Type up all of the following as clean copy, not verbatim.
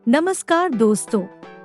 नमस्कार दोस्तों,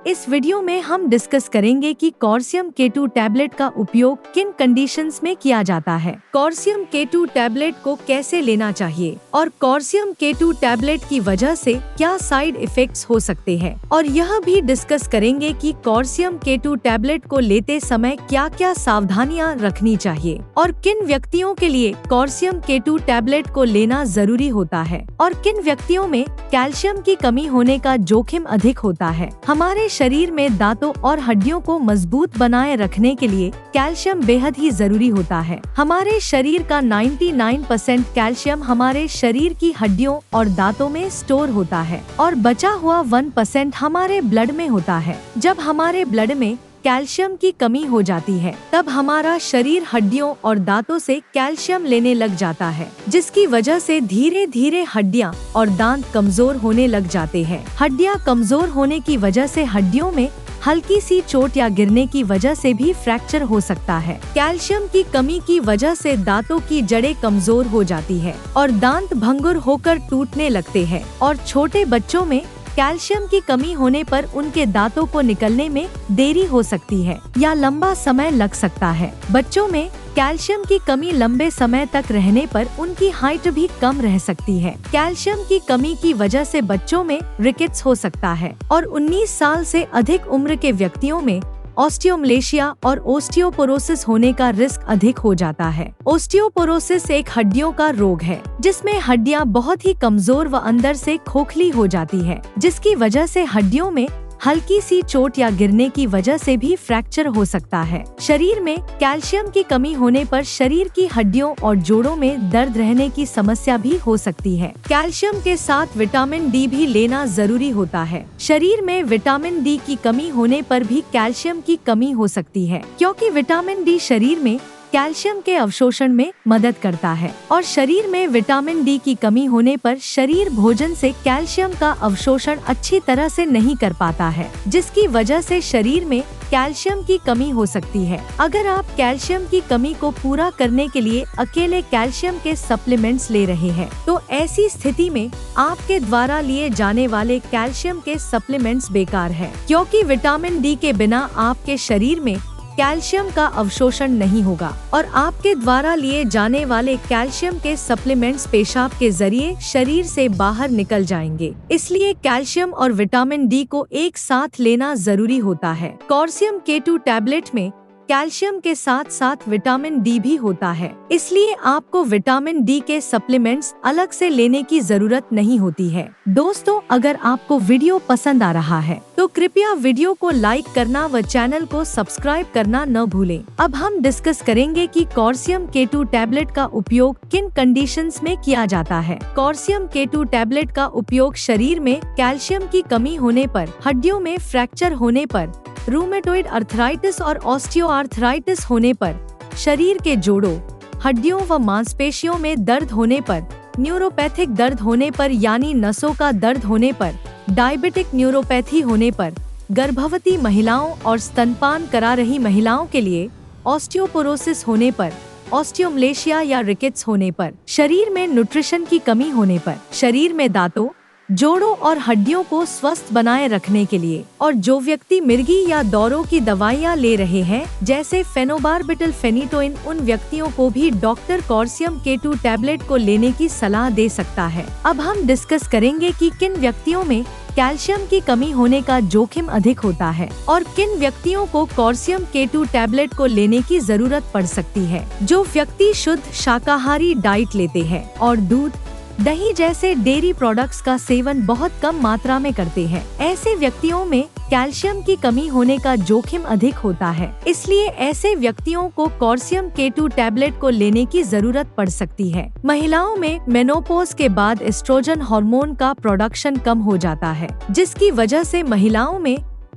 इस वीडियो में हम डिस्कस करेंगे कि कॉर्सियम K2 टैबलेट का उपयोग किन कंडीशंस में किया जाता है, कॉर्सियम K2 टैबलेट को कैसे लेना चाहिए और कॉर्सियम K2 टैबलेट की वजह से क्या साइड इफेक्ट्स हो सकते हैं, और यह भी डिस्कस करेंगे कि कॉर्सियम K2 टैबलेट को लेते समय क्या क्या सावधानियां रखनी चाहिए और किन व्यक्तियों के लिए कॉर्सियम K2 टैबलेट को लेना जरूरी होता है और किन व्यक्तियों में कैल्शियम की कमी होने का जोखिम अधिक होता है। हमारे शरीर में दांतों और हड्डियों को मजबूत बनाए रखने के लिए कैल्शियम बेहद ही जरूरी होता है। हमारे शरीर का 99% कैल्शियम हमारे शरीर की हड्डियों और दांतों में स्टोर होता है और बचा हुआ 1% हमारे ब्लड में होता है। जब हमारे ब्लड में कैल्शियम की कमी हो जाती है तब हमारा शरीर हड्डियों और दांतों से कैल्शियम लेने लग जाता है, जिसकी वजह से धीरे धीरे हड्डियां और दांत कमजोर होने लग जाते हैं। हड्डियां कमजोर होने की वजह से हड्डियों में हल्की सी चोट या गिरने की वजह से भी फ्रैक्चर हो सकता है। कैल्शियम की कमी की वजह से दांतों की जड़ें कमजोर हो जाती है और दांत भंगुर होकर टूटने लगते हैं और छोटे बच्चों में कैल्शियम की कमी होने पर उनके दांतों को निकलने में देरी हो सकती है या लंबा समय लग सकता है। बच्चों में कैल्शियम की कमी लंबे समय तक रहने पर उनकी हाइट भी कम रह सकती है। कैल्शियम की कमी की वजह से बच्चों में रिकेट्स हो सकता है और 19 साल से अधिक उम्र के व्यक्तियों में ऑस्टियोमलेशिया और ओस्टियोपोरोसिस होने का रिस्क अधिक हो जाता है। ओस्टियोपोरोसिस एक हड्डियों का रोग है जिसमें हड्डियां बहुत ही कमजोर व अंदर से खोखली हो जाती है, जिसकी वजह से हड्डियों में हल्की सी चोट या गिरने की वजह से भी फ्रैक्चर हो सकता है। शरीर में कैल्शियम की कमी होने पर शरीर की हड्डियों और जोड़ों में दर्द रहने की समस्या भी हो सकती है। कैल्शियम के साथ विटामिन डी भी लेना जरूरी होता है। शरीर में विटामिन डी की कमी होने पर भी कैल्शियम की कमी हो सकती है, क्योंकि विटामिन डी शरीर में कैल्शियम के अवशोषण में मदद करता है और शरीर में विटामिन डी की कमी होने पर शरीर भोजन से कैल्शियम का अवशोषण अच्छी तरह से नहीं कर पाता है, जिसकी वजह से शरीर में कैल्शियम की कमी हो सकती है। अगर आप कैल्शियम की कमी को पूरा करने के लिए अकेले कैल्शियम के सप्लीमेंट्स ले रहे हैं, तो ऐसी स्थिति में आपके द्वारा लिए जाने वाले कैल्शियम के सप्लीमेंट्स बेकार है, क्योंकि विटामिन डी के बिना आपके शरीर में कैल्शियम का अवशोषण नहीं होगा और आपके द्वारा लिए जाने वाले कैल्शियम के सप्लीमेंट्स पेशाब के जरिए शरीर से बाहर निकल जाएंगे। इसलिए कैल्शियम और विटामिन डी को एक साथ लेना जरूरी होता है। कॉर्सियम K2 टैबलेट में कैल्शियम के साथ साथ विटामिन डी भी होता है, इसलिए आपको विटामिन डी के सप्लीमेंट्स अलग से लेने की जरूरत नहीं होती है। दोस्तों, अगर आपको वीडियो पसंद आ रहा है तो कृपया वीडियो को लाइक करना व चैनल को सब्सक्राइब करना न भूलें। अब हम डिस्कस करेंगे कि कॉर्सियम K2 टैबलेट का उपयोग किन कंडीशंस में किया जाता है। कॉर्सियम K2 टैबलेट का उपयोग शरीर में कैल्शियम की कमी होने पर, हड्डियों में फ्रैक्चर होने पर, रूमेटॉइड अर्थराइटिस और ऑस्टियोआर्थराइटिस होने पर, शरीर के जोड़ों, हड्डियों व मांसपेशियों में दर्द होने पर, न्यूरोपैथिक दर्द होने पर यानी नसों का दर्द होने पर, डायबिटिक न्यूरोपैथी होने पर, गर्भवती महिलाओं और स्तनपान करा रही महिलाओं के लिए ऑस्टियोपोरोसिस होने पर, ऑस्टियोमलेशिया या रिकेट्स होने पर, शरीर में न्यूट्रिशन की कमी होने पर, शरीर में दांतों, जोड़ों और हड्डियों को स्वस्थ बनाए रखने के लिए, और जो व्यक्ति मिर्गी या दौरों की दवाइयाँ ले रहे हैं जैसे फेनोबार्बिटल फेनिटोइन, उन व्यक्तियों को भी डॉक्टर कॉर्सियम K2 टैबलेट को लेने की सलाह दे सकता है। अब हम डिस्कस करेंगे कि किन व्यक्तियों में कैल्शियम की कमी होने का जोखिम अधिक होता है और किन व्यक्तियों को कॉर्सियम K2 टैबलेट को लेने की जरूरत पड़ सकती है। जो व्यक्ति शुद्ध शाकाहारी डाइट लेते हैं और दूध, दही जैसे डेयरी प्रोडक्ट्स का सेवन बहुत कम मात्रा में करते हैं, ऐसे व्यक्तियों में कैल्शियम की कमी होने का जोखिम अधिक होता है। इसलिए ऐसे व्यक्तियों को कॉर्सियम K2 टैबलेट को लेने की जरूरत पड़ सकती है। महिलाओं में मेनोपॉज के बाद एस्ट्रोजन हार्मोन का प्रोडक्शन कम हो जाता है, जिसकी वजह से महिलाओं में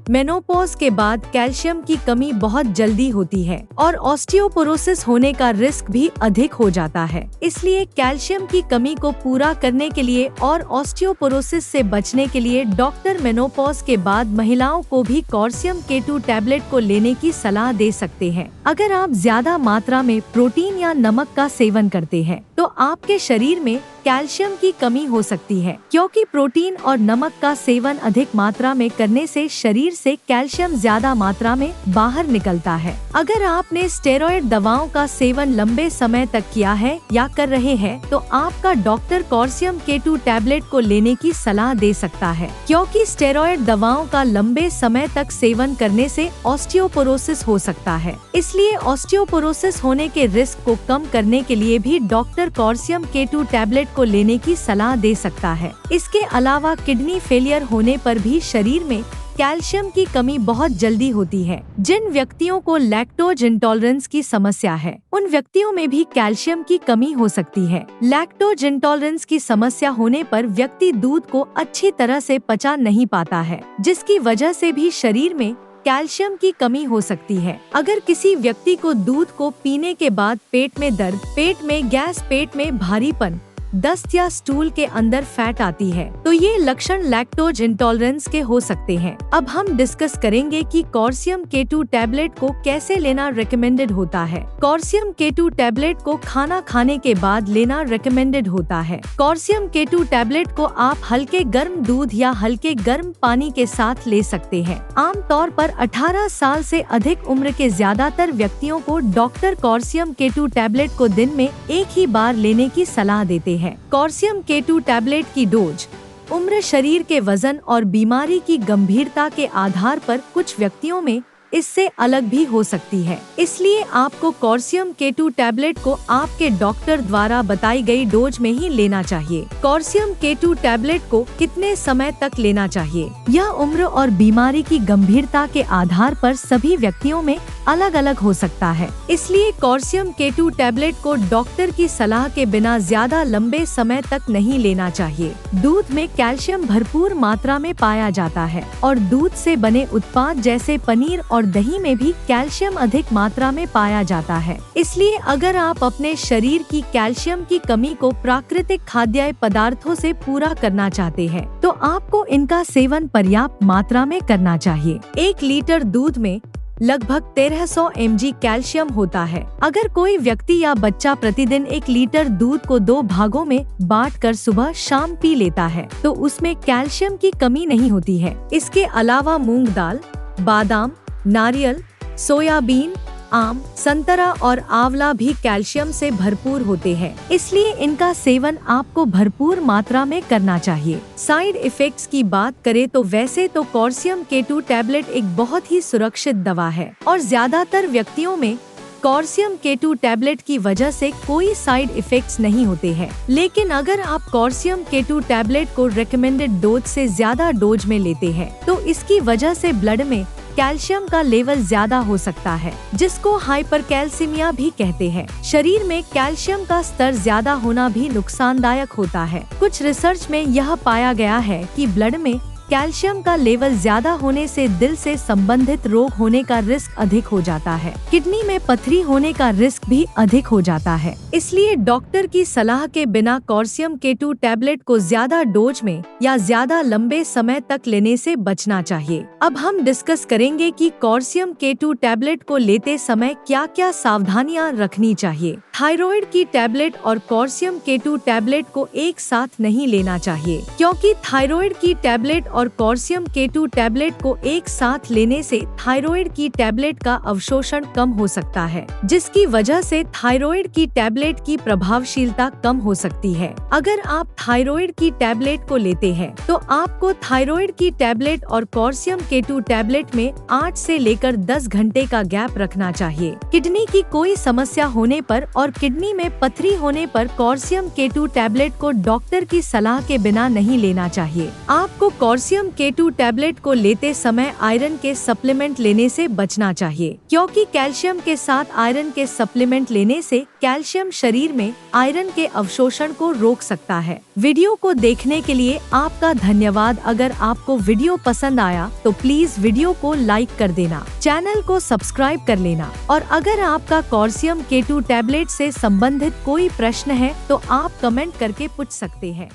मेनोपॉज के बाद कैल्शियम की कमी बहुत जल्दी होती है और ऑस्टियोपोरोसिस होने का रिस्क भी अधिक हो जाता है। इसलिए कैल्शियम की कमी को पूरा करने के लिए और ऑस्टियोपोरोसिस से बचने के लिए डॉक्टर मेनोपॉज के बाद महिलाओं को भी कॉर्सियम K2 टैबलेट को लेने की सलाह दे सकते हैं। अगर आप ज्यादा मात्रा में प्रोटीन या नमक का सेवन करते हैं तो आपके शरीर में कैल्शियम की कमी हो सकती है, क्योंकि प्रोटीन और नमक का सेवन अधिक मात्रा में करने से शरीर से कैल्शियम ज्यादा मात्रा में बाहर निकलता है। अगर आपने स्टेरॉयड दवाओं का सेवन लंबे समय तक किया है या कर रहे हैं तो आपका डॉक्टर कॉर्सियम K2 टैबलेट को लेने की सलाह दे सकता है, क्योंकि स्टेरॉयड दवाओं का लंबे समय तक सेवन करने से ऑस्टियोपोरोसिस हो सकता है। इसलिए ऑस्टियोपोरोसिस होने के रिस्क को कम करने के लिए भी डॉक्टर कॉर्सियम K2 टैबलेट को लेने की सलाह दे सकता है। इसके अलावा किडनी फेलियर होने पर भी शरीर में कैल्शियम की कमी बहुत जल्दी होती है। जिन व्यक्तियों को लैक्टोज इंटॉलरेंस की समस्या है उन व्यक्तियों में भी कैल्शियम की कमी हो सकती है। लैक्टोज इंटॉलरेंस की समस्या होने पर व्यक्ति दूध को अच्छी तरह से पचा नहीं पाता है, जिसकी वजह से भी शरीर में कैल्शियम की कमी हो सकती है। अगर किसी व्यक्ति को दूध को पीने के बाद पेट में दर्द, पेट में गैस, पेट में भारीपन, दस्त या स्टूल के अंदर फैट आती है तो ये लक्षण लैक्टोज इंटॉलरेंस के हो सकते हैं। अब हम डिस्कस करेंगे कि कॉर्सियम K2 टैबलेट को कैसे लेना रिकमेंडेड होता है। कॉर्सियम K2 टैबलेट को खाना खाने के बाद लेना रिकमेंडेड होता है। कॉर्सियम K2 टैबलेट को आप हल्के गर्म दूध या हल्के गर्म पानी के साथ ले सकते हैं। आमतौर पर 18 साल से अधिक उम्र के ज्यादातर व्यक्तियों को डॉक्टर कॉर्सियम K2 टैबलेट को दिन में एक ही बार लेने की सलाह देते हैं। कॉर्सियम K2 टैबलेट की डोज उम्र, शरीर के वजन और बीमारी की गंभीरता के आधार पर कुछ व्यक्तियों में इससे अलग भी हो सकती है। इसलिए आपको कॉर्सियम K2 टैबलेट को आपके डॉक्टर द्वारा बताई गई डोज में ही लेना चाहिए। कॉर्सियम K2 टैबलेट को कितने समय तक लेना चाहिए, यह उम्र और बीमारी की गंभीरता के आधार पर सभी व्यक्तियों में अलग अलग हो सकता है। इसलिए कॉर्सियम K2 टैबलेट को डॉक्टर की सलाह के बिना ज्यादा लंबे समय तक नहीं लेना चाहिए। दूध में कैल्शियम भरपूर मात्रा में पाया जाता है और दूध से बने उत्पाद जैसे पनीर और दही में भी कैल्शियम अधिक मात्रा में पाया जाता है। इसलिए अगर आप अपने शरीर की कैल्शियम की कमी को प्राकृतिक खाद्य पदार्थों से पूरा करना चाहते हैं तो आपको इनका सेवन पर्याप्त मात्रा में करना चाहिए। 1 लीटर दूध में लगभग 1300 mg कैल्शियम होता है। अगर कोई व्यक्ति या बच्चा प्रतिदिन 1 लीटर दूध को 2 भागों में बांटकर सुबह शाम पी लेता है तो उसमें कैल्शियम की कमी नहीं होती है। इसके अलावा मूंग दाल, बादाम, नारियल, सोयाबीन, आम, संतरा और आंवला भी कैल्शियम से भरपूर होते हैं। इसलिए इनका सेवन आपको भरपूर मात्रा में करना चाहिए। साइड इफेक्ट्स की बात करें तो वैसे तो कॉर्सियम K2 टैबलेट एक बहुत ही सुरक्षित दवा है और ज्यादातर व्यक्तियों में कॉर्सियम K2 टैबलेट की वजह से कोई साइड इफेक्ट्स नहीं होते हैं। लेकिन अगर आप कॉर्सियम K2 टैबलेट को रिकमेंडेड डोज से ज्यादा डोज में लेते हैं तो इसकी वजह से ब्लड में कैल्शियम का लेवल ज्यादा हो सकता है, जिसको हाइपरकैल्सीमिया भी कहते हैं। शरीर में कैल्शियम का स्तर ज्यादा होना भी नुकसानदायक होता है। कुछ रिसर्च में यह पाया गया है कि ब्लड में कैल्शियम का लेवल ज्यादा होने से दिल से संबंधित रोग होने का रिस्क अधिक हो जाता है। किडनी में पथरी होने का रिस्क भी अधिक हो जाता है। इसलिए डॉक्टर की सलाह के बिना कॉर्सियम K2 टैबलेट को ज्यादा डोज में या ज्यादा लंबे समय तक लेने से बचना चाहिए। अब हम डिस्कस करेंगे कि कॉर्सियम K2 टैबलेट को लेते समय क्या क्या सावधानियां रखनी चाहिए। थायराइड की टैबलेट और कॉर्सियम K2 टैबलेट को एक साथ नहीं लेना चाहिए, क्योंकि थायराइड की टैबलेट और कॉर्सियम K2 टैबलेट को एक साथ लेने से थायराइड की टैबलेट का अवशोषण कम हो सकता है, जिसकी वजह से थायराइड की टैबलेट की प्रभावशीलता कम हो सकती है। अगर आप थायराइड की टैबलेट को लेते हैं तो आपको थायराइड की टैबलेट और कॉर्सियम K2 टैबलेट में 8 से लेकर 10 घंटे का गैप रखना चाहिए। किडनी की कोई समस्या होने पर और किडनी में पथरी होने पर कॉर्सियम K2 टैबलेट को डॉक्टर की सलाह के बिना नहीं लेना चाहिए। आपको कॉर्सियम कैल्शियम K2 टैबलेट को लेते समय आयरन के सप्लीमेंट लेने से बचना चाहिए, क्योंकि कैल्शियम के साथ आयरन के सप्लीमेंट लेने से कैल्शियम शरीर में आयरन के अवशोषण को रोक सकता है। वीडियो को देखने के लिए आपका धन्यवाद। अगर आपको वीडियो पसंद आया तो प्लीज वीडियो को लाइक कर देना, चैनल को सब्सक्राइब कर लेना, और अगर आपका कैल्शियम K2 टैबलेट से संबंधित कोई प्रश्न है तो आप कमेंट करके पूछ सकते हैं।